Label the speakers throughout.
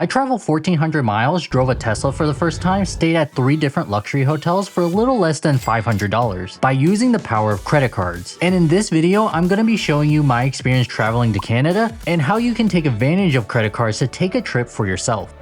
Speaker 1: I traveled 1,400 miles, drove a Tesla for the first time, stayed at 3 different luxury hotels for a little less than $500 by using the power of credit cards. And in this video, I'm going to be showing you my experience traveling to Canada and how you can take advantage of credit cards to take a trip for yourself.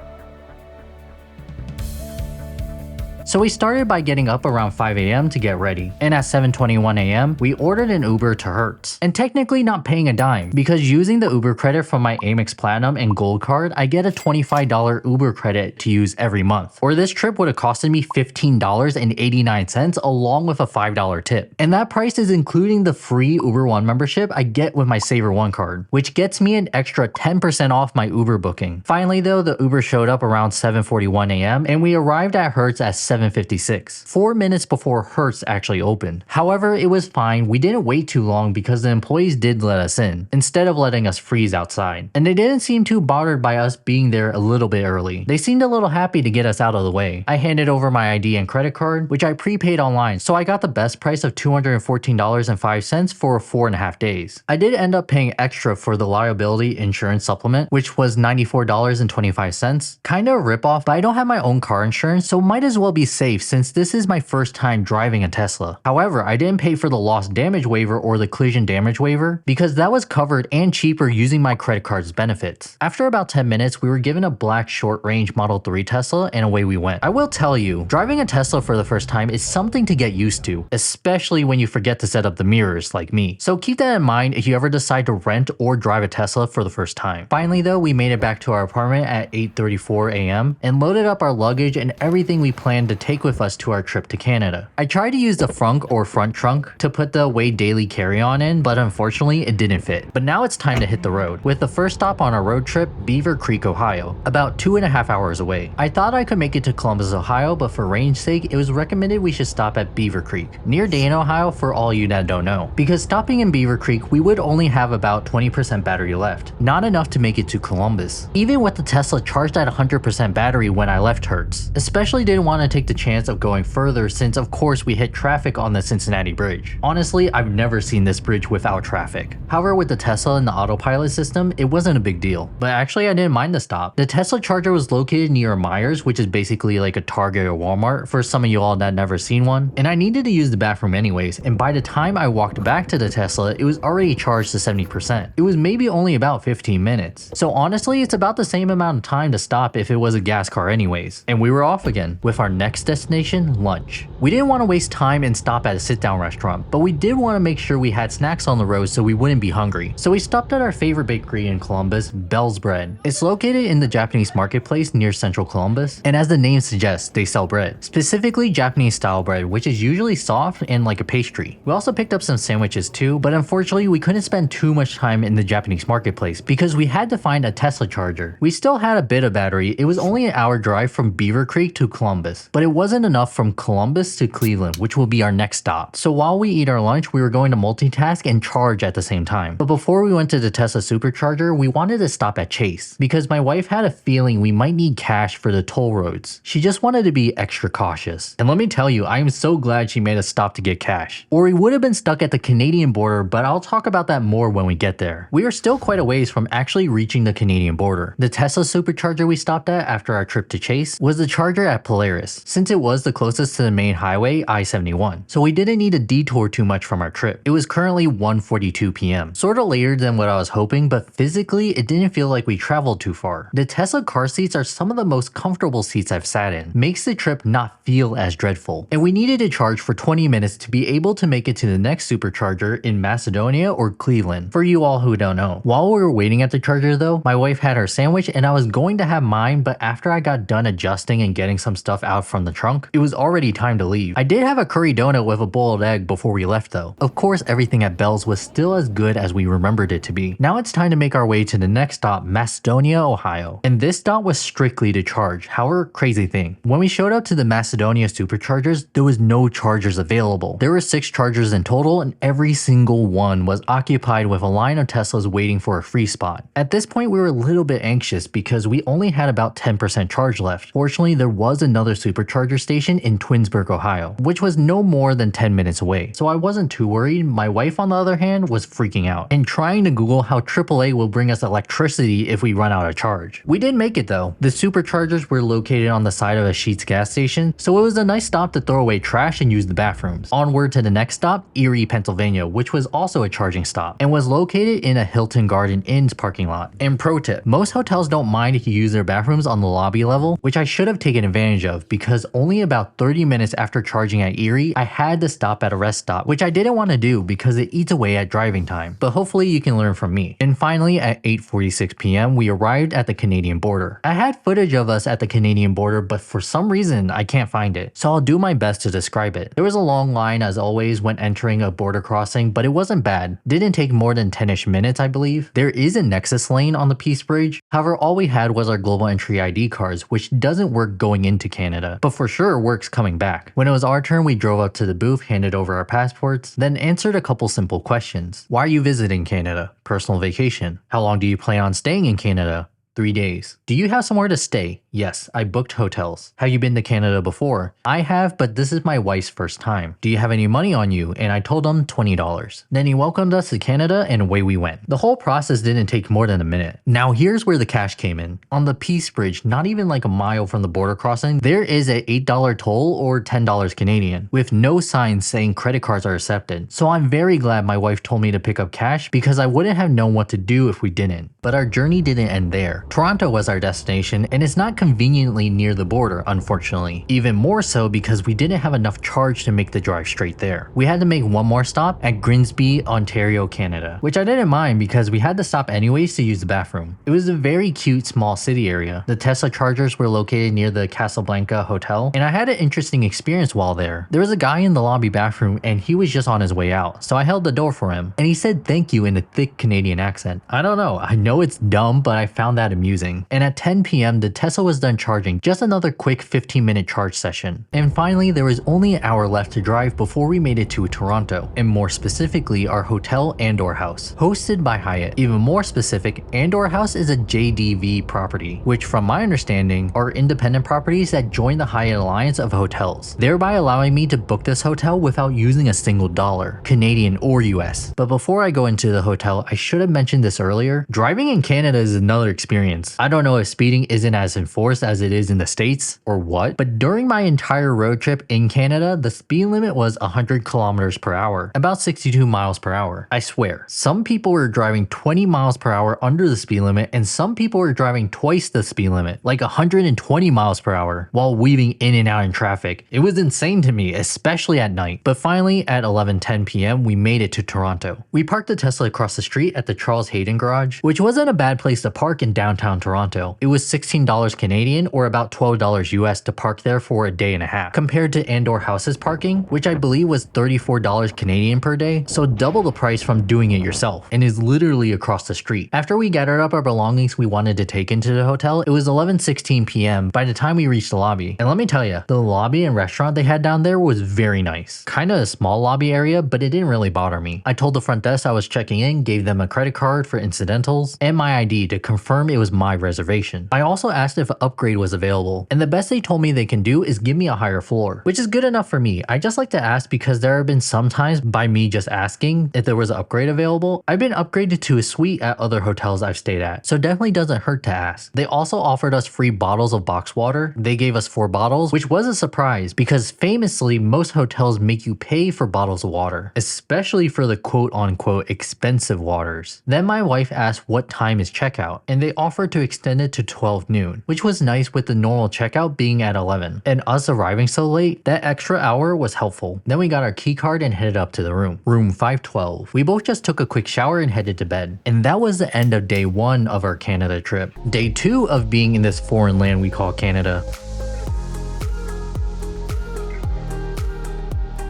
Speaker 1: So we started by getting up around 5 a.m. to get ready, and at 7:21 a.m. we ordered an Uber to Hertz, and technically not paying a dime, because using the Uber credit from my Amex Platinum and Gold card, I get a $25 Uber credit to use every month, or this trip would have costed me $15.89 along with a $5 tip. And that price is including the free Uber One membership I get with my Saver One card, which gets me an extra 10% off my Uber booking. Finally though, the Uber showed up around 7:41 a.m. and we arrived at Hertz at 7:56, 4 minutes before Hertz actually opened. However, it was fine, we didn't wait too long because the employees did let us in, instead of letting us freeze outside. And they didn't seem too bothered by us being there a little bit early. They seemed a little happy to get us out of the way. I handed over my ID and credit card, which I prepaid online, so I got the best price of $214.05 for 4.5 days. I did end up paying extra for the liability insurance supplement, which was $94.25. Kinda a ripoff, but I don't have my own car insurance, so might as well be safe since this is my first time driving a Tesla. However, I didn't pay for the lost damage waiver or the collision damage waiver because that was covered and cheaper using my credit card's benefits. After about 10 minutes, we were given a black short range Model 3 Tesla and away we went. I will tell you, driving a Tesla for the first time is something to get used to, especially when you forget to set up the mirrors like me. So keep that in mind if you ever decide to rent or drive a Tesla for the first time. Finally though, we made it back to our apartment at 8:34 a.m. and loaded up our luggage and everything we planned to take with us to our trip to Canada. I tried to use the frunk or front trunk to put the Way Daily carry-on in, but unfortunately it didn't fit. But now it's time to hit the road, with the first stop on our road trip, Beaver Creek, Ohio, about 2.5 hours away. I thought I could make it to Columbus, Ohio, but for range sake, it was recommended we should stop at Beaver Creek, near Dayton, Ohio for all you that don't know. Because stopping in Beaver Creek, we would only have about 20% battery left, not enough to make it to Columbus. Even with the Tesla charged at 100% battery when I left Hertz. Especially didn't want to take the chance of going further since of course we hit traffic on the Cincinnati Bridge. Honestly, I've never seen this bridge without traffic. However, with the Tesla and the autopilot system, it wasn't a big deal. But actually I didn't mind the stop. The Tesla charger was located near Myers, which is basically like a Target or Walmart for some of you all that never seen one. And I needed to use the bathroom anyways, and by the time I walked back to the Tesla, it was already charged to 70%. It was maybe only about 15 minutes. So honestly, it's about the same amount of time to stop if it was a gas car anyways. And we were off again, with our next destination, lunch. We didn't want to waste time and stop at a sit-down restaurant, but we did want to make sure we had snacks on the road so we wouldn't be hungry. So we stopped at our favorite bakery in Columbus, Bell's Bread. It's located in the Japanese marketplace near central Columbus, and as the name suggests, they sell bread. Specifically Japanese style bread, which is usually soft and like a pastry. We also picked up some sandwiches too, but unfortunately we couldn't spend too much time in the Japanese marketplace because we had to find a Tesla charger. We still had a bit of battery. It was only an hour drive from Beaver Creek to Columbus, but it wasn't enough from Columbus to Cleveland, which will be our next stop. So while we eat our lunch, we were going to multitask and charge at the same time. But before we went to the Tesla supercharger, we wanted to stop at Chase because my wife had a feeling we might need cash for the toll roads. She just wanted to be extra cautious. And let me tell you, I am so glad she made us stop to get cash. Or we would have been stuck at the Canadian border, but I'll talk about that more when we get there. We are still quite a ways from actually reaching the Canadian border. The Tesla supercharger we stopped at after our trip to Chase was the charger at Polaris, since it was the closest to the main highway, I-71. So we didn't need to detour too much from our trip. It was currently 1:42 p.m. Sorta later than what I was hoping, but physically it didn't feel like we traveled too far. The Tesla car seats are some of the most comfortable seats I've sat in. Makes the trip not feel as dreadful. And we needed to charge for 20 minutes to be able to make it to the next supercharger in Macedonia or Cleveland, for you all who don't know. While we were waiting at the charger though, my wife had her sandwich and I was going to have mine, but after I got done adjusting and getting some stuff out from the trunk, it was already time to leave. I did have a curry donut with a boiled egg before we left though. Of course, everything at Bell's was still as good as we remembered it to be. Now it's time to make our way to the next stop, Macedonia, Ohio. And this stop was strictly to charge. However, crazy thing, when we showed up to the Macedonia superchargers, there was no chargers available. There were 6 chargers in total and every single one was occupied with a line of Teslas waiting for a free spot. At this point, we were a little bit anxious because we only had about 10% charge left. Fortunately, there was another supercharger supercharger station in Twinsburg, Ohio, which was no more than 10 minutes away. So I wasn't too worried. My wife, on the other hand, was freaking out and trying to Google how AAA will bring us electricity if we run out of charge. We did make it though. The superchargers were located on the side of a Sheetz gas station, so it was a nice stop to throw away trash and use the bathrooms. Onward to the next stop, Erie, Pennsylvania, which was also a charging stop and was located in a Hilton Garden Inn's parking lot. And pro tip, most hotels don't mind if you use their bathrooms on the lobby level, which I should have taken advantage of because only about 30 minutes after charging at Erie, I had to stop at a rest stop, which I didn't want to do because it eats away at driving time. But hopefully you can learn from me. And finally, at 8:46 p.m., we arrived at the Canadian border. I had footage of us at the Canadian border, but for some reason, I can't find it. So I'll do my best to describe it. There was a long line as always when entering a border crossing, but it wasn't bad. Didn't take more than 10ish minutes, I believe. There is a Nexus lane on the Peace Bridge. However, all we had was our global entry ID cards, which doesn't work going into Canada, but for sure works coming back. When it was our turn, we drove up to the booth, handed over our passports, then answered a couple simple questions. Why are you visiting Canada? Personal vacation. How long do you plan on staying in Canada? 3 days. Do you have somewhere to stay? Yes, I booked hotels. Have you been to Canada before? I have, but this is my wife's first time. Do you have any money on you? And I told him $20. Then he welcomed us to Canada and away we went. The whole process didn't take more than a minute. Now here's where the cash came in. On the Peace Bridge, not even like a mile from the border crossing, there is a $8 toll or $10 Canadian with no signs saying credit cards are accepted. So I'm very glad my wife told me to pick up cash because I wouldn't have known what to do if we didn't. But our journey didn't end there. Toronto was our destination and it's not conveniently near the border, unfortunately. Even more so because we didn't have enough charge to make the drive straight there. We had to make one more stop at Grimsby, Ontario, Canada, which I didn't mind because we had to stop anyways to use the bathroom. It was a very cute small city area. The Tesla chargers were located near the Casablanca Hotel and I had an interesting experience while there. There was a guy in the lobby bathroom and he was just on his way out, so I held the door for him and he said thank you in a thick Canadian accent. I don't know, I know it's dumb, but I found that amusing. And at 10 p.m. the Tesla was done charging, just another quick 15-minute charge session. And finally, there was only an hour left to drive before we made it to Toronto, and more specifically our hotel Andor House, hosted by Hyatt. Even more specific, Andor House is a JDV property, which from my understanding are independent properties that join the Hyatt Alliance of hotels, thereby allowing me to book this hotel without using a single dollar, Canadian or US. But before I go into the hotel, I should have mentioned this earlier, driving in Canada is another experience. I don't know if speeding isn't as enforced as it is in the States or what, but during my entire road trip in Canada, the speed limit was 100 kilometers per hour, about 62 miles per hour. I swear, some people were driving 20 miles per hour under the speed limit and some people were driving twice the speed limit, like 120 miles per hour, while weaving in and out in traffic. It was insane to me, especially at night. But finally, at 11:10 p.m., we made it to Toronto. We parked the Tesla across the street at the Charles Hayden Garage, which wasn't a bad place to park in downtown Toronto. It was $16 Canadian or about $12 US to park there for a day and a half, compared to Andor House's parking, which I believe was $34 Canadian per day, so double the price from doing it yourself, and is literally across the street. After we gathered up our belongings we wanted to take into the hotel, it was 11:16 p.m. by the time we reached the lobby. And let me tell you, the lobby and restaurant they had down there was very nice. Kinda a small lobby area, but it didn't really bother me. I told the front desk I was checking in, gave them a credit card for incidentals, and my ID to confirm it was my reservation. I also asked if an upgrade was available, and the best they told me they can do is give me a higher floor, which is good enough for me. I just like to ask because there have been some times by me just asking if there was an upgrade available. I've been upgraded to a suite at other hotels I've stayed at, so definitely doesn't hurt to ask. They also offered us free bottles of box water. They gave us 4 bottles, which was a surprise because famously most hotels make you pay for bottles of water, especially for the quote-unquote expensive waters. Then my wife asked what time is checkout, and they offered to extend it to 12 noon, which was nice with the normal checkout being at 11. And us arriving so late, that extra hour was helpful. Then we got our key card and headed up to the room 512. We both just took a quick shower and headed to bed. And that was the end of day 1 of our Canada trip. Day 2 of being in this foreign land we call Canada.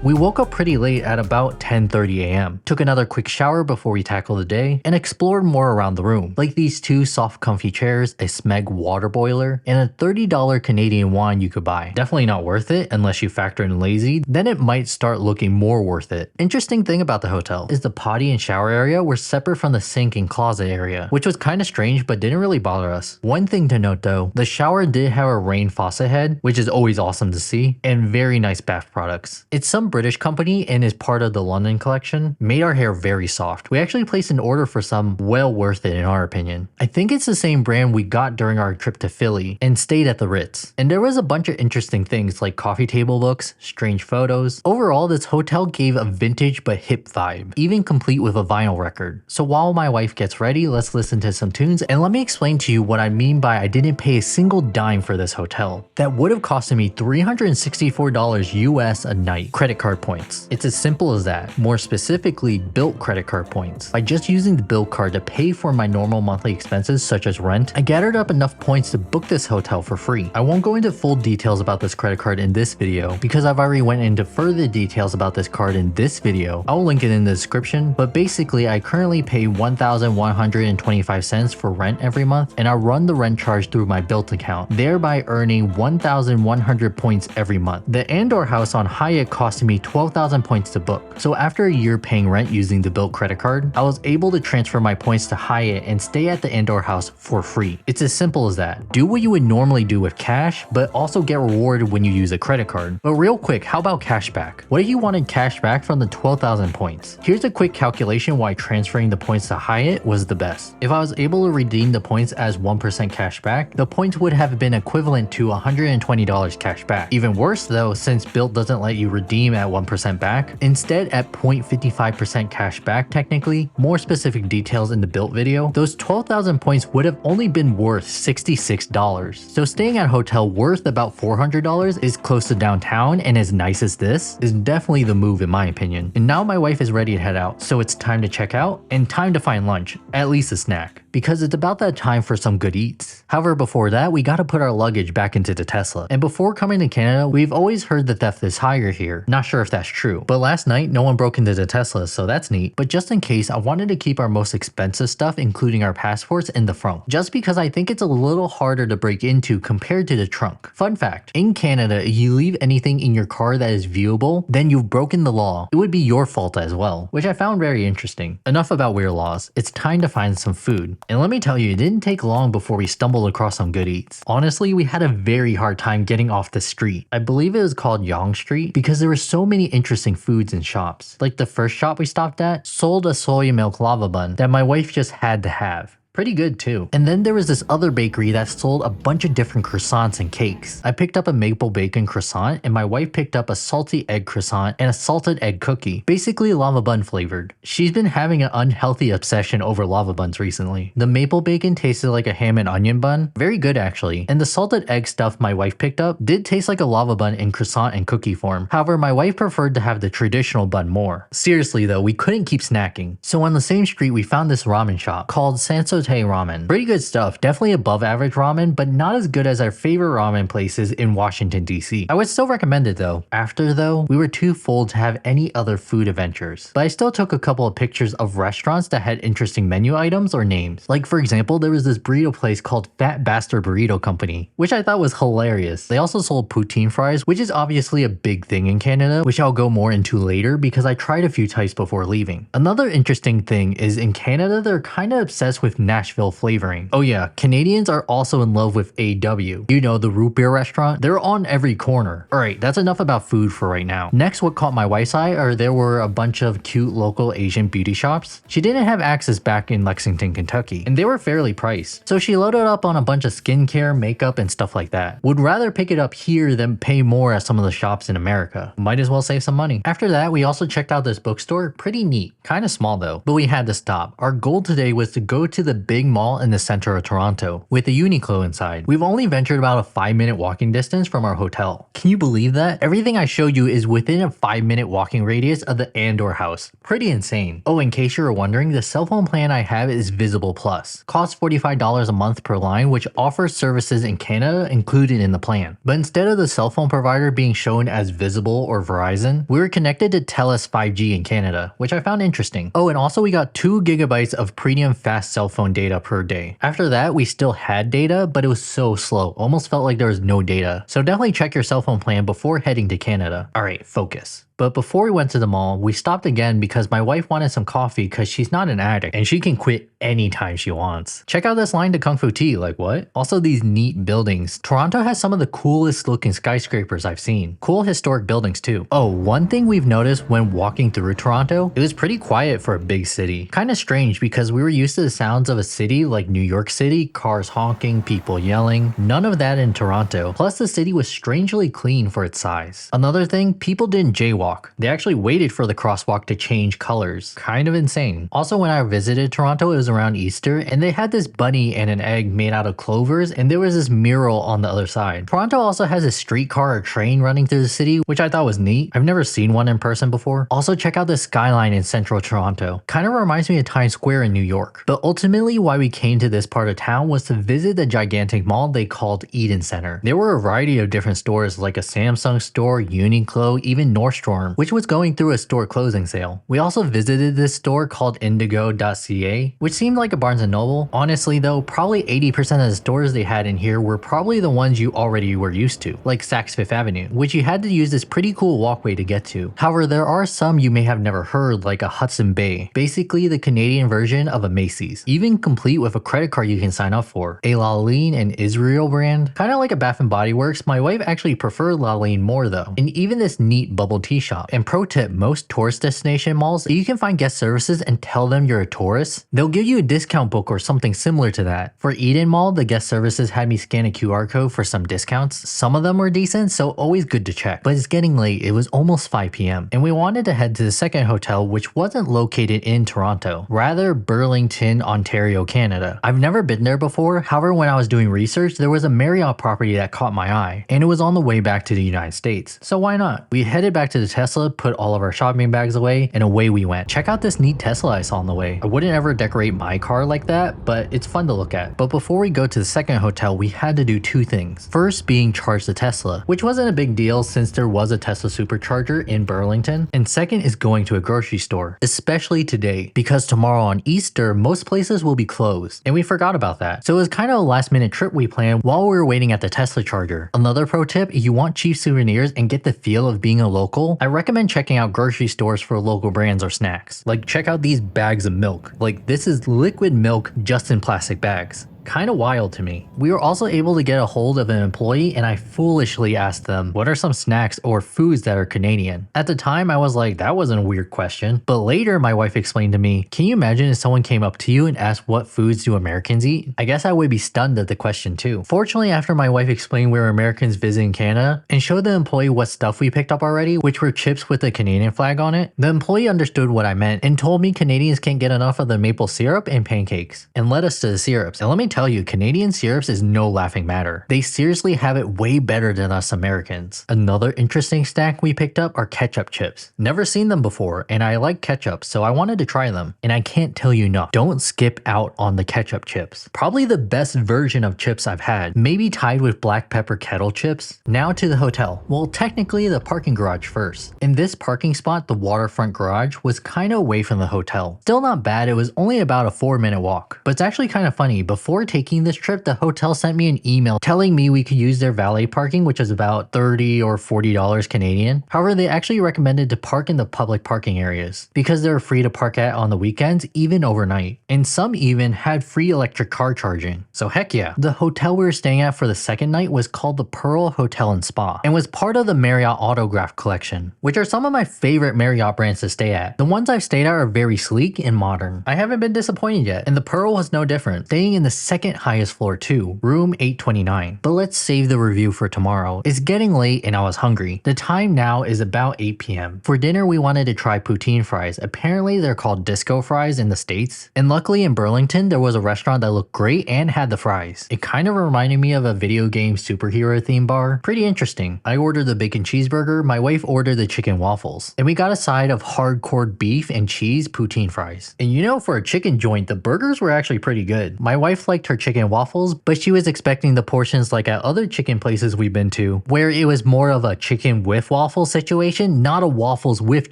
Speaker 1: We woke up pretty late at about 10:30 a.m. Took another quick shower before we tackled the day and explored more around the room, like these two soft comfy chairs, a Smeg water boiler, and a $30 Canadian wine you could buy. Definitely not worth it unless you factor in lazy, then it might start looking more worth it. Interesting thing about the hotel is the potty and shower area were separate from the sink and closet area, which was kind of strange but didn't really bother us. One thing to note though, the shower did have a rain faucet head, which is always awesome to see, and very nice bath products. It's some British company and is part of the London collection. Made our hair very soft. We actually placed an order for some, well worth it in our opinion. I think it's the same brand we got during our trip to Philly and stayed at the Ritz. And there was a bunch of interesting things like coffee table books, strange photos. Overall, this hotel gave a vintage but hip vibe, even complete with a vinyl record. So while my wife gets ready, let's listen to some tunes and let me explain to you what I mean by I didn't pay a single dime for this hotel. That would have costed me $364 US a night credit card points. It's as simple as that. More specifically, Bilt credit card points. By just using the Bilt card to pay for my normal monthly expenses such as rent, I gathered up enough points to book this hotel for free. I won't go into full details about this credit card in this video because I've already went into further details about this card in this video. I'll link it in the description, but basically I currently pay 1,125 cents for rent every month and I run the rent charge through my Bilt account, thereby earning 1,100 points every month. The Andor house on Hyatt costed me 12,000 points to book. So after a year paying rent using the Bilt credit card, I was able to transfer my points to Hyatt and stay at the Andor house for free. It's as simple as that. Do what you would normally do with cash, but also get rewarded when you use a credit card. But real quick, how about cash back? What if you wanted cash back from the 12,000 points? Here's a quick calculation why transferring the points to Hyatt was the best. If I was able to redeem the points as 1% cash back, the points would have been equivalent to $120 cash back. Even worse though, since Bilt doesn't let you redeem at 1% back, instead at 0.55% cash back technically, more specific details in the Bilt video, those 12,000 points would have only been worth $66. So staying at a hotel worth about $400 is close to downtown and as nice as this is definitely the move in my opinion. And now my wife is ready to head out, so it's time to check out and time to find lunch, at least a snack, because it's about that time for some good eats. However, before that, we gotta put our luggage back into the Tesla. And before coming to Canada, we've always heard the theft is higher here. Not sure if that's true, but last night no one broke into the Tesla, so that's neat. But just in case, I wanted to keep our most expensive stuff, including our passports, in the front, just because I think it's a little harder to break into compared to the trunk. Fun fact, in Canada, if you leave anything in your car that is viewable, then you've broken the law. It would be your fault as well, which I found very interesting. Enough about weird laws, it's time to find some food. And let me tell you, it didn't take long before we stumbled across some good eats. Honestly, we had a very hard time getting off the street. I believe it was called Yonge Street because there were so many interesting foods and shops. Like the first shop we stopped at sold a soy milk lava bun that my wife just had to have. Pretty good too. And then there was this other bakery that sold a bunch of different croissants and cakes. I picked up a maple bacon croissant and my wife picked up a salty egg croissant and a salted egg cookie, basically lava bun flavored. She's been having an unhealthy obsession over lava buns recently. The maple bacon tasted like a ham and onion bun, very good actually, and the salted egg stuff my wife picked up did taste like a lava bun in croissant and cookie form. However, my wife preferred to have the traditional bun more. Seriously though, we couldn't keep snacking. So on the same street we found this ramen shop called Sansote Ramen. Pretty good stuff, definitely above average ramen, but not as good as our favorite ramen places in Washington DC. I would still recommend it though. After though, we were too full to have any other food adventures, but I still took a couple of pictures of restaurants that had interesting menu items or names. Like for example, there was this burrito place called Fat Bastard Burrito Company, which I thought was hilarious. They also sold poutine fries, which is obviously a big thing in Canada, which I'll go more into later because I tried a few types before leaving. Another interesting thing is in Canada, they're kind of obsessed with Nashville flavoring. Oh yeah, Canadians are also in love with AW. You know, the root beer restaurant? They're on every corner. Alright, that's enough about food for right now. Next, what caught my wife's eye are there were a bunch of cute local Asian beauty shops. She didn't have access back in Lexington, Kentucky, and they were fairly priced. So she loaded up on a bunch of skincare, makeup, and stuff like that. Would rather pick it up here than pay more at some of the shops in America. Might as well save some money. After that, we also checked out this bookstore. Pretty neat. Kinda small though, but we had to stop. Our goal today was to go to the big mall in the center of Toronto, with a Uniqlo inside. We've only ventured about a 5-minute walking distance from our hotel. Can you believe that? Everything I showed you is within a 5-minute walking radius of the Andor house. Pretty insane. Oh, in case you were wondering, the cell phone plan I have is Visible Plus. Costs $45 a month per line, which offers services in Canada included in the plan. But instead of the cell phone provider being shown as Visible or Verizon, we were connected to TELUS 5G in Canada, which I found interesting. Oh, and also we got 2 gigabytes of premium fast cell phone data per day. After that, we still had data, but it was so slow. Almost felt like there was no data. So definitely check your cell phone plan before heading to Canada. Alright, focus. But before we went to the mall, we stopped again because my wife wanted some coffee because she's not an addict and she can quit anytime she wants. Check out this line to Kung Fu Tea, like what? Also these neat buildings. Toronto has some of the coolest looking skyscrapers I've seen. Cool historic buildings too. Oh, one thing we've noticed when walking through Toronto, it was pretty quiet for a big city. Kinda strange because we were used to the sounds of a city like New York City, cars honking, people yelling. None of that in Toronto. Plus the city was strangely clean for its size. Another thing, people didn't jaywalk. They actually waited for the crosswalk to change colors. Kind of insane. Also, when I visited Toronto, it was around Easter, and they had this bunny and an egg made out of clovers, and there was this mural on the other side. Toronto also has a streetcar or train running through the city, which I thought was neat. I've never seen one in person before. Also, check out the skyline in central Toronto. Kind of reminds me of Times Square in New York. But ultimately, why we came to this part of town was to visit the gigantic mall they called Eden Center. There were a variety of different stores like a Samsung store, Uniqlo, even Nordstrom, which was going through a store closing sale. We also visited this store called Indigo.ca, which seemed like a Barnes & Noble. Honestly though, probably 80% of the stores they had in here were probably the ones you already were used to, like Saks Fifth Avenue, which you had to use this pretty cool walkway to get to. However, there are some you may have never heard, like a Hudson Bay, basically the Canadian version of a Macy's, even complete with a credit card you can sign up for. A Laline and Israel brand, kind of like a Bath & Body Works. My wife actually preferred Laline more though. And even this neat bubble tea shop. And pro tip, most tourist destination malls, you can find guest services and tell them you're a tourist. They'll give you a discount book or something similar to that. For Eden Mall, the guest services had me scan a QR code for some discounts. Some of them were decent, so always good to check. But it's getting late, it was almost 5 p.m. and we wanted to head to the second hotel, which wasn't located in Toronto, rather Burlington, Ontario, Canada. I've never been there before, however when I was doing research, there was a Marriott property that caught my eye, and it was on the way back to the United States. So why not? We headed back to the Tesla, put all of our shopping bags away, and away we went. Check out this neat Tesla I saw on the way. I wouldn't ever decorate my car like that, but it's fun to look at. But before we go to the second hotel, we had to do 2 things. First being charge the Tesla, which wasn't a big deal since there was a Tesla supercharger in Burlington. And second is going to a grocery store, especially today, because tomorrow on Easter, most places will be closed. And we forgot about that. So it was kind of a last minute trip we planned while we were waiting at the Tesla charger. Another pro tip, if you want cheap souvenirs and get the feel of being a local, I recommend checking out grocery stores for local brands or snacks. Like check out these bags of milk. Like this is liquid milk just in plastic bags. Kind of wild to me. We were also able to get a hold of an employee and I foolishly asked them, what are some snacks or foods that are Canadian? At the time I was like, that wasn't a weird question. But later my wife explained to me, can you imagine if someone came up to you and asked what foods do Americans eat? I guess I would be stunned at the question too. Fortunately, after my wife explained we were Americans visiting Canada and showed the employee what stuff we picked up already, which were chips with the Canadian flag on it, the employee understood what I meant and told me Canadians can't get enough of the maple syrup and pancakes and led us to the syrups. And let me tell you, Canadian syrups is no laughing matter. They seriously have it way better than us Americans. Another interesting snack we picked up are ketchup chips. Never seen them before and I like ketchup, so I wanted to try them. And I can't tell you enough, don't skip out on the ketchup chips. Probably the best version of chips I've had, maybe tied with black pepper kettle chips. Now to the hotel. Well, technically the parking garage first. In this parking spot, the waterfront garage was kind of away from the hotel. Still not bad, it was only about a 4-minute walk. But it's actually kind of funny, before taking this trip, the hotel sent me an email telling me we could use their valet parking, which is about $30 or $40 Canadian. However, they actually recommended to park in the public parking areas because they're free to park at on the weekends, even overnight. And some even had free electric car charging. So heck yeah. The hotel we were staying at for the second night was called the Pearl Hotel and Spa and was part of the Marriott Autograph Collection, which are some of my favorite Marriott brands to stay at. The ones I've stayed at are very sleek and modern. I haven't been disappointed yet, and the Pearl was no different, staying in the second highest floor too, room 829. But let's save the review for tomorrow. It's getting late and I was hungry. The time now is about 8 p.m. For dinner we wanted to try poutine fries. Apparently they're called disco fries in the States. And luckily in Burlington there was a restaurant that looked great and had the fries. It kind of reminded me of a video game superhero theme bar. Pretty interesting. I ordered the bacon cheeseburger, my wife ordered the chicken waffles. And we got a side of hardcore beef and cheese poutine fries. And you know, for a chicken joint, the burgers were actually pretty good. My wife liked her chicken waffles, but she was expecting the portions like at other chicken places we've been to, where it was more of a chicken with waffles situation, not a waffles with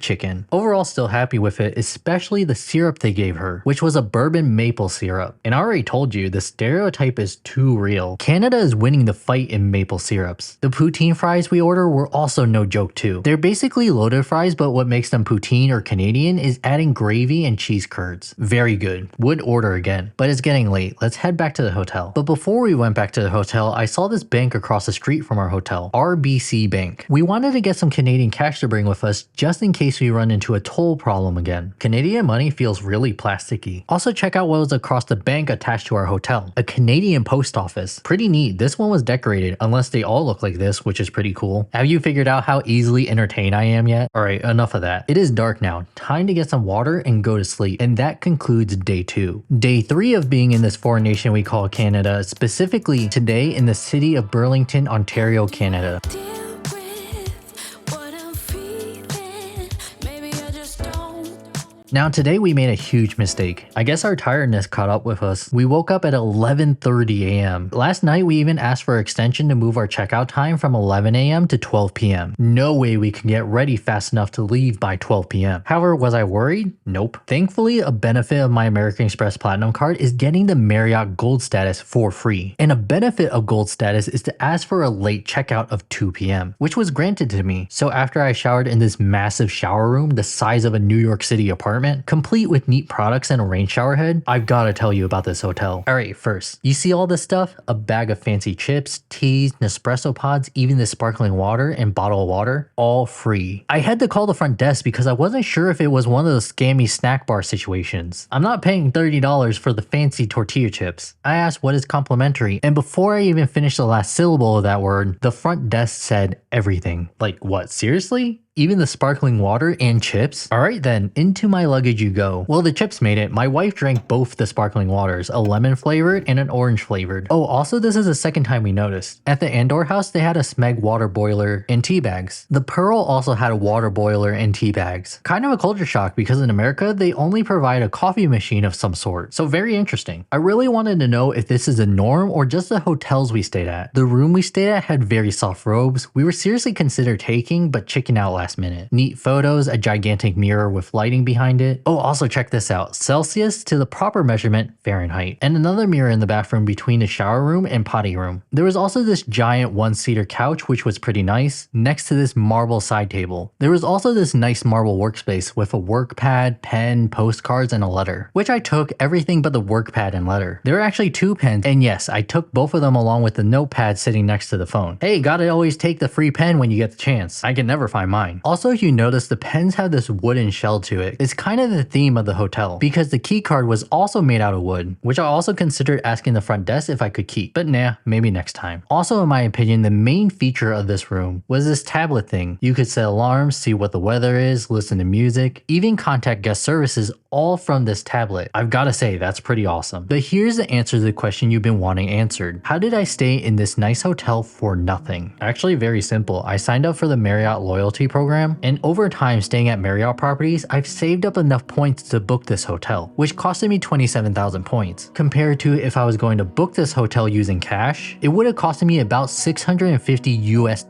Speaker 1: chicken. Overall, still happy with it, especially the syrup they gave her, which was a bourbon maple syrup. And I already told you, the stereotype is too real. Canada is winning the fight in maple syrups. The poutine fries we ordered were also no joke too. They're basically loaded fries, but what makes them poutine or Canadian is adding gravy and cheese curds. Very good. Would order again. But it's getting late. Let's head back to the hotel. But before we went back to the hotel, I saw this bank across the street from our hotel, RBC Bank. We wanted to get some Canadian cash to bring with us just in case we run into a toll problem again. Canadian money feels really plasticky. Also check out what was across the bank attached to our hotel. A Canadian post office. Pretty neat. This one was decorated, unless they all look like this, which is pretty cool. Have you figured out how easily entertained I am yet? Alright, enough of that. It is dark now. Time to get some water and go to sleep. And that concludes day 2. Day 3 of being in this foreign nation we call Canada, specifically today in the city of Burlington, Ontario, Canada. Now today we made a huge mistake. I guess our tiredness caught up with us. We woke up at 11:30 a.m. Last night we even asked for extension to move our checkout time from 11 a.m. to 12 p.m. No way we can get ready fast enough to leave by 12 p.m. However, was I worried? Nope. Thankfully, a benefit of my American Express Platinum card is getting the Marriott Gold status for free. And a benefit of Gold status is to ask for a late checkout of 2 p.m., which was granted to me. So after I showered in this massive shower room the size of a New York City apartment, complete with neat products and a rain shower head, I've gotta tell you about this hotel. Alright, first, you see all this stuff? A bag of fancy chips, teas, Nespresso pods, even the sparkling water and bottle of water, all free. I had to call the front desk because I wasn't sure if it was one of those scammy snack bar situations. I'm not paying $30 for the fancy tortilla chips. I asked what is complimentary, and before I even finished the last syllable of that word, the front desk said everything. Like, what, seriously? Even the sparkling water and chips? Alright then, into my luggage you go. Well, the chips made it. My wife drank both the sparkling waters, a lemon flavored and an orange flavored. Oh, also this is the second time we noticed. At the Andor house, they had a Smeg water boiler and tea bags. The Pearl also had a water boiler and tea bags. Kind of a culture shock because in America, they only provide a coffee machine of some sort. So very interesting. I really wanted to know if this is a norm or just the hotels we stayed at. The room we stayed at had very soft robes. We were seriously considered taking, but chickened out last minute. Neat photos, a gigantic mirror with lighting behind it. Oh, also check this out. Celsius to the proper measurement, Fahrenheit. And another mirror in the bathroom between the shower room and potty room. There was also this giant one-seater couch, which was pretty nice, next to this marble side table. There was also this nice marble workspace with a work pad, pen, postcards, and a letter, which I took everything but the work pad and letter. There were actually 2 pens, and yes, I took both of them along with the notepad sitting next to the phone. Hey, gotta always take the free pen when you get the chance. I can never find mine. Also, you notice the pens have this wooden shell to it. It's kind of the theme of the hotel because the key card was also made out of wood, which I also considered asking the front desk if I could keep, but nah, maybe next time. Also, in my opinion, the main feature of this room was this tablet thing. You could set alarms, see what the weather is, listen to music, even contact guest services all from this tablet. I've gotta say, that's pretty awesome. But here's the answer to the question you've been wanting answered. How did I stay in this nice hotel for nothing? Actually, very simple. I signed up for the Marriott loyalty program, and over time staying at Marriott properties, I've saved up enough points to book this hotel, which costed me 27,000 points. Compared to if I was going to book this hotel using cash, it would have costed me about $650 US.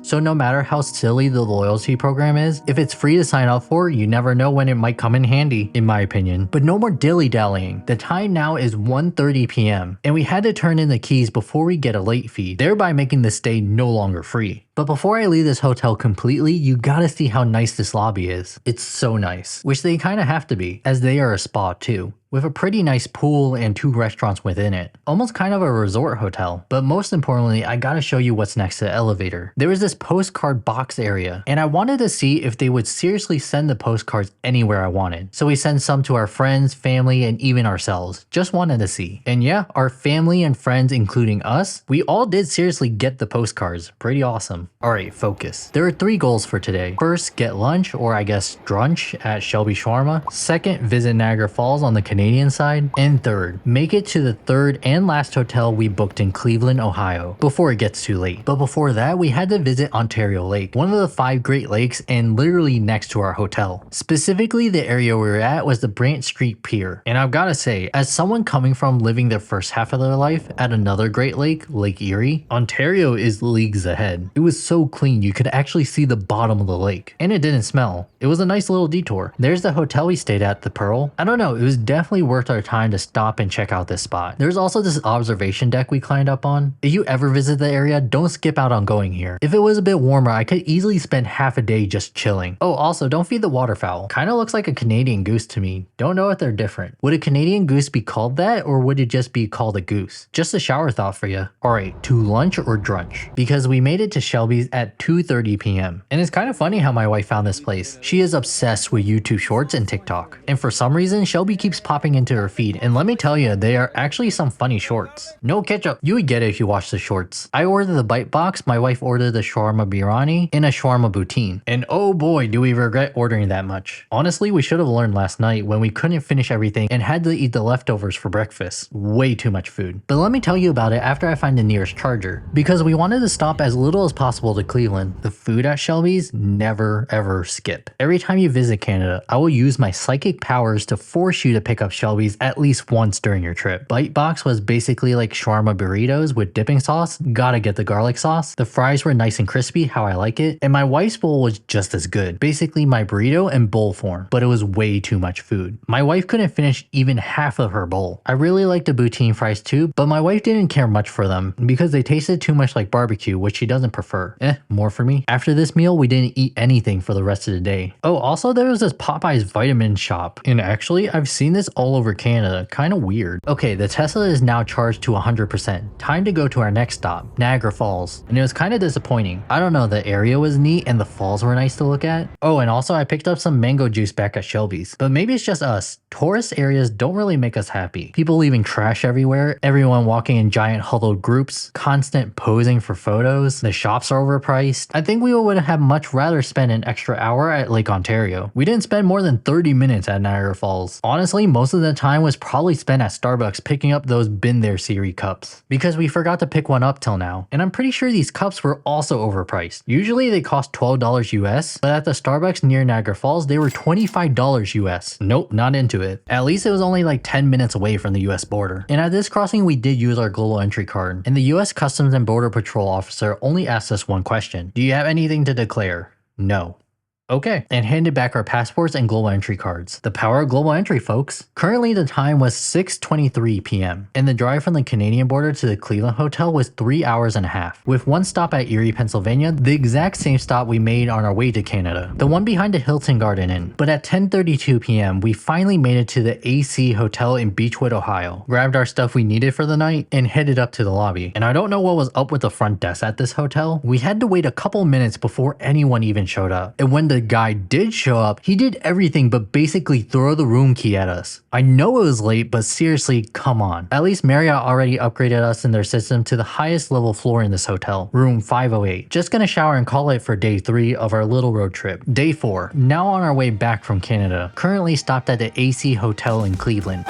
Speaker 1: So no matter how silly the loyalty program is, if it's free to sign up for, you never know when it might come in handy, in my opinion. But no more dilly-dallying. The time now is 1:30 p.m. and we had to turn in the keys before we get a late fee, thereby making the stay no longer free. But before I leave this hotel completely, you gotta see how nice this lobby is. It's so nice, which they kinda have to be, as they are a spa too. with a pretty nice pool and 2 restaurants within it. Almost kind of a resort hotel. But most importantly, I gotta show you what's next to the elevator. There was this postcard box area, and I wanted to see if they would seriously send the postcards anywhere I wanted. So we sent some to our friends, family, and even ourselves. Just wanted to see. And yeah, our family and friends, including us, we all did seriously get the postcards. Pretty awesome. Alright, focus. There are 3 goals for today. First, get lunch, or I guess drunch, at Shelby Shawarma. Second, visit Niagara Falls on the Canadian side. And third, make it to the third and last hotel we booked in Cleveland, Ohio, before it gets too late. But before that, we had to visit Ontario Lake, one of the 5 Great Lakes and literally next to our hotel. Specifically, the area we were at was the Brant Street Pier. And I've gotta say, as someone coming from living their first half of their life at another Great Lake, Lake Erie, Ontario is leagues ahead. It was so clean you could actually see the bottom of the lake. And it didn't smell. It was a nice little detour. There's the hotel we stayed at, the Pearl. I don't know, it was definitely worth our time to stop and check out this spot. There's also this observation deck we climbed up on. If you ever visit the area, don't skip out on going here. If it was a bit warmer, I could easily spend half a day just chilling. Oh, also, don't feed the waterfowl. Kinda looks like a Canadian goose to me. Don't know if they're different. Would a Canadian goose be called that, or would it just be called a goose? Just a shower thought for you. Alright, to lunch or drunch? Because we made it to Shelby's at 2:30 p.m. And it's kind of funny how my wife found this place. She is obsessed with YouTube Shorts and TikTok. And for some reason, Shelby keeps popping into her feed. And let me tell you, they are actually some funny shorts. No ketchup. You would get it if you watch the shorts. I ordered the bite box, my wife ordered the shawarma biryani, and a shawarma poutine. And oh boy, do we regret ordering that much. Honestly, we should have learned last night when we couldn't finish everything and had to eat the leftovers for breakfast. Way too much food. But let me tell you about it after I find the nearest charger. Because we wanted to stop as little as possible to Cleveland, the food at Shelby's never ever skip. Every time you visit Canada, I will use my psychic powers to force you to pick up Shelby's at least once during your trip. Bite box was basically like shawarma burritos with dipping sauce. Gotta get the garlic sauce. The fries were nice and crispy, how I like it. And my wife's bowl was just as good. Basically my burrito in bowl form, but it was way too much food. My wife couldn't finish even half of her bowl. I really liked the poutine fries too, but my wife didn't care much for them because they tasted too much like barbecue, which she doesn't prefer. More for me. After this meal, we didn't eat anything for the rest of the day. Oh, also there was this Popeyes vitamin shop. And actually, I've seen this all over Canada. Kind of weird. Okay, the Tesla is now charged to 100%. Time to go to our next stop, Niagara Falls. And it was kind of disappointing. I don't know, the area was neat and the falls were nice to look at. Oh, and also I picked up some mango juice back at Shelby's. But maybe it's just us. Tourist areas don't really make us happy. People leaving trash everywhere, everyone walking in giant huddled groups, constant posing for photos, the shops are overpriced. I think we would have much rather spend an extra hour at Lake Ontario. We didn't spend more than 30 minutes at Niagara Falls. Honestly, most of the time was probably spent at Starbucks picking up those Been There series cups. Because we forgot to pick one up till now. And I'm pretty sure these cups were also overpriced. Usually they cost $12 US, but at the Starbucks near Niagara Falls, they were $25 US. Nope, not into it. At least it was only like 10 minutes away from the US border. And at this crossing, we did use our global entry card. And the US Customs and Border Patrol officer only asked us one question. Do you have anything to declare? No. Okay, and handed back our passports and global entry cards. The power of global entry, folks. Currently, the time was 6:23 p.m. and the drive from the Canadian border to the Cleveland hotel was 3 hours and a half, with one stop at Erie, Pennsylvania, the exact same stop we made on our way to Canada, the one behind the Hilton Garden Inn. But at 10:32 p.m., we finally made it to the AC Hotel in Beechwood, Ohio, grabbed our stuff we needed for the night, and headed up to the lobby. And I don't know what was up with the front desk at this hotel. We had to wait a couple minutes before anyone even showed up, and when the guy did show up, he did everything but basically throw the room key at us. I know it was late, but seriously, come on. At least Marriott already upgraded us in their system to the highest level floor in this hotel, room 508. Just gonna shower and call it for day 3 of our little road trip. Day 4, now on our way back from Canada, currently stopped at the AC Hotel in Cleveland.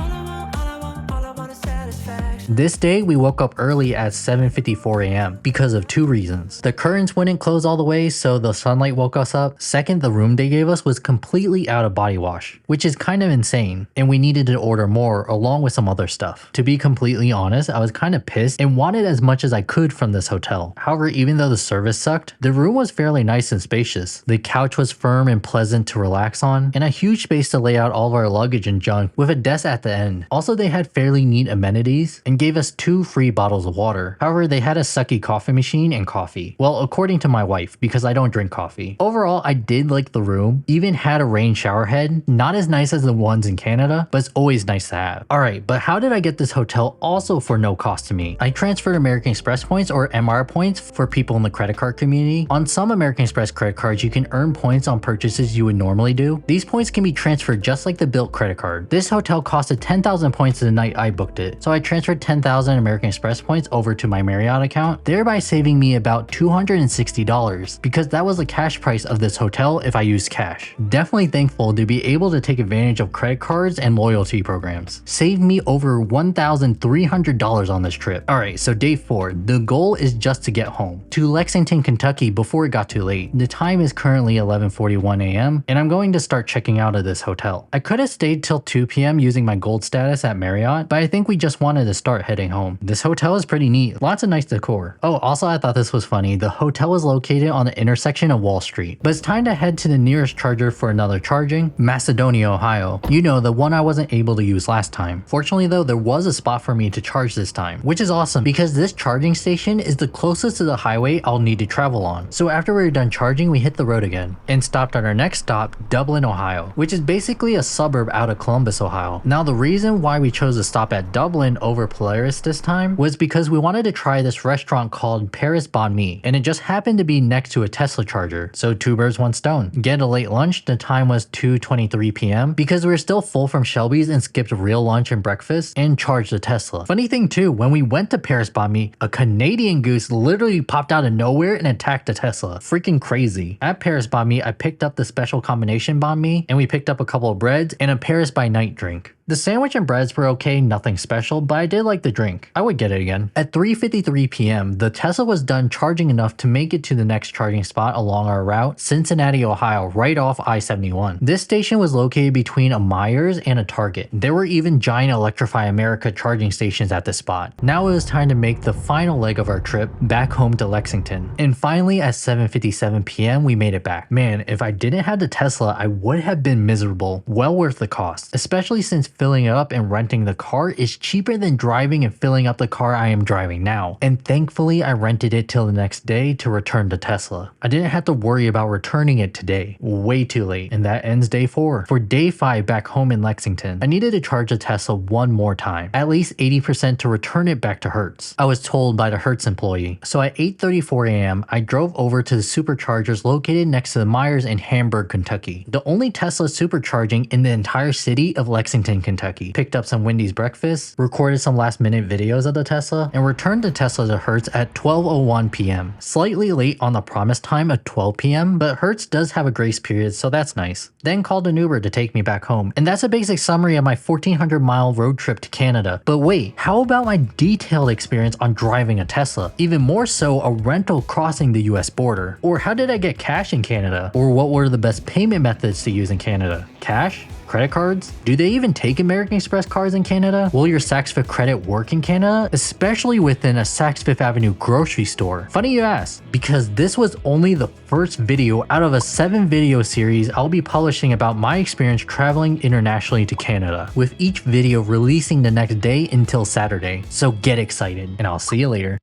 Speaker 1: This day, we woke up early at 7:54 a.m. because of 2 reasons. The curtains wouldn't close all the way, so the sunlight woke us up. Second, the room they gave us was completely out of body wash, which is kind of insane, and we needed to order more along with some other stuff. To be completely honest, I was kind of pissed and wanted as much as I could from this hotel. However, even though the service sucked, the room was fairly nice and spacious. The couch was firm and pleasant to relax on, and a huge space to lay out all of our luggage and junk with a desk at the end. Also, they had fairly neat amenities, and and gave us 2 free bottles of water. However, they had a sucky coffee machine and coffee. Well, according to my wife, because I don't drink coffee. Overall, I did like the room, even had a rain shower head, not as nice as the ones in Canada, but it's always nice to have. Alright, but how did I get this hotel also for no cost to me? I transferred American Express points or MR points for people in the credit card community. On some American Express credit cards, you can earn points on purchases you would normally do. These points can be transferred just like the Bilt credit card. This hotel costed 10,000 points the night I booked it, so I transferred 10,000 American Express points over to my Marriott account, thereby saving me about $260 because that was the cash price of this hotel if I used cash. Definitely thankful to be able to take advantage of credit cards and loyalty programs. Saved me over $1,300 on this trip. Alright, so day 4. The goal is just to get home to Lexington, Kentucky before it got too late. The time is currently 11:41 a.m. and I'm going to start checking out of this hotel. I could have stayed till 2 p.m. using my gold status at Marriott, but I think we just wanted to start heading home. This hotel is pretty neat, lots of nice decor. Oh, also I thought this was funny. The hotel is located on the intersection of Wall Street, but it's time to head to the nearest charger for another charging, Macedonia, Ohio. You know, the one I wasn't able to use last time. Fortunately though, there was a spot for me to charge this time, which is awesome because this charging station is the closest to the highway I'll need to travel on. So after we were done charging, we hit the road again and stopped at our next stop, Dublin, Ohio, which is basically a suburb out of Columbus, Ohio. Now the reason why we chose to stop at Dublin over Polaris this time was because we wanted to try this restaurant called Paris Banh Mi, and it just happened to be next to a Tesla charger. So 2 birds, 1 stone. Get a late lunch, the time was 2:23 p.m. because we were still full from Shelby's and skipped real lunch and breakfast and charged the Tesla. Funny thing too, when we went to Paris Banh Mi, a Canadian goose literally popped out of nowhere and attacked a Tesla. Freaking crazy. At Paris Banh Mi, I picked up the special combination banh mi, and we picked up a couple of breads and a Paris by night drink. The sandwich and breads were okay, nothing special, but I did like the drink. I would get it again. At 3:53 p.m., the Tesla was done charging enough to make it to the next charging spot along our route, Cincinnati, Ohio, right off I-71. This station was located between a Myers and a Target. There were even giant Electrify America charging stations at this spot. Now it was time to make the final leg of our trip back home to Lexington. And finally at 7:57 p.m. we made it back. Man, if I didn't have the Tesla, I would have been miserable. Well worth the cost, especially since filling it up and renting the car is cheaper than driving and filling up the car I am driving now. And thankfully I rented it till the next day to return the Tesla. I didn't have to worry about returning it today. Way too late. And that ends day 4. For day 5 back home in Lexington, I needed to charge the Tesla one more time, at least 80% to return it back to Hertz. I was told by the Hertz employee. So at 8:34 a.m. I drove over to the superchargers located next to the Myers in Hamburg, Kentucky. The only Tesla supercharging in the entire city of Lexington, Kentucky. Picked up some Wendy's breakfast, recorded some last minute videos of the Tesla, and returned the Tesla to Hertz at 12:01 p.m. Slightly late on the promised time of 12 p.m., but Hertz does have a grace period, so that's nice. Then called an Uber to take me back home. And that's a basic summary of my 1,400-mile road trip to Canada. But wait, how about my detailed experience on driving a Tesla? Even more so, a rental crossing the US border. Or how did I get cash in Canada? Or what were the best payment methods to use in Canada? Cash? Credit cards? Do they even take American Express cards in Canada? Will your Saks Fifth credit work in Canada? Especially within a Saks Fifth Avenue grocery store? Funny you ask, because this was only the first video out of a 7-video series I'll be publishing about my experience traveling internationally to Canada, with each video releasing the next day until Saturday. So get excited, and I'll see you later.